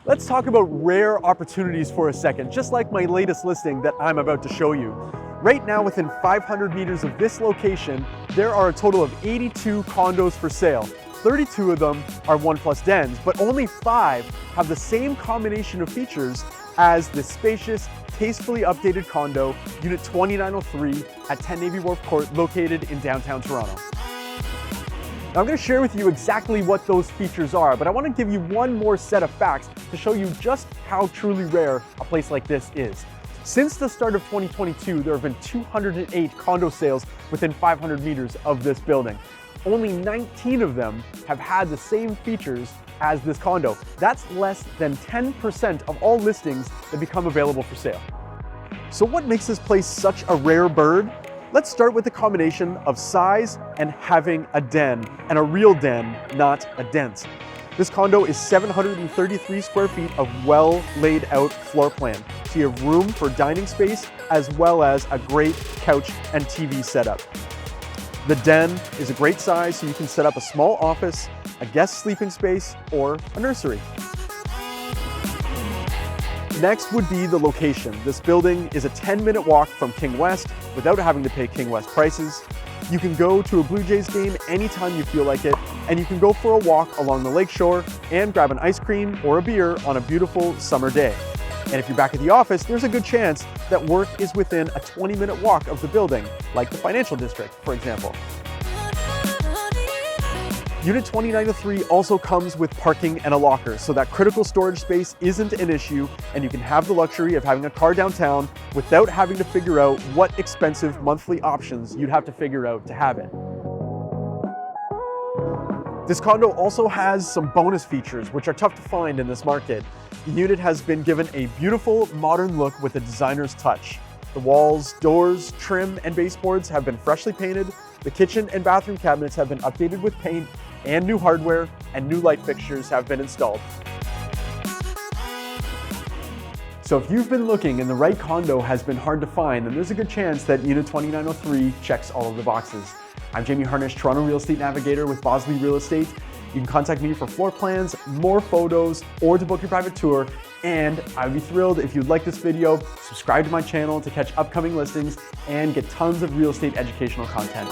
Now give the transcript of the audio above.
Let's talk about rare opportunities for a second, just like my latest listing that I'm about to show you. Right now, within 500 meters of this location, there are a total of 82 condos for sale. 32 of them are 1+ dens, but only 5 have the same combination of features as the spacious, tastefully updated condo, Unit 2903 at 10 Navy Wharf Court, located in downtown Toronto. Now, I'm going to share with you exactly what those features are, but I want to give you one more set of facts to show you just how truly rare a place like this is. Since the start of 2022, there have been 208 condo sales within 500 meters of this building. Only 19 of them have had the same features as this condo. That's less than 10% of all listings that become available for sale. So what makes this place such a rare bird? Let's start with the combination of size and having a den, and a real den, not a dent. This condo is 733 square feet of well laid out floor plan. So you have room for dining space as well as a great couch and TV setup. The den is a great size, so you can set up a small office, a guest sleeping space, or a nursery. Next would be the location. This building is a 10-minute walk from King West without having to pay King West prices. You can go to a Blue Jays game anytime you feel like it, and you can go for a walk along the lakeshore and grab an ice cream or a beer on a beautiful summer day. And if you're back at the office, there's a good chance that work is within a 20-minute walk of the building, like the financial district, for example. Unit 2903 also comes with parking and a locker, so that critical storage space isn't an issue, and you can have the luxury of having a car downtown without having to figure out what expensive monthly options you'd have to figure out to have it. This condo also has some bonus features which are tough to find in this market. The unit has been given a beautiful modern look with a designer's touch. The walls, doors, trim, and baseboards have been freshly painted. The kitchen and bathroom cabinets have been updated with paint and new hardware, and new light fixtures have been installed. So if you've been looking and the right condo has been hard to find, then there's a good chance that Unit 2903 checks all of the boxes. I'm Jamie Harnish, Toronto Real Estate Navigator with Bosley Real Estate. You can contact me for floor plans, more photos, or to book your private tour. And I would be thrilled if you'd like this video, subscribe to my channel to catch upcoming listings, and get tons of real estate educational content.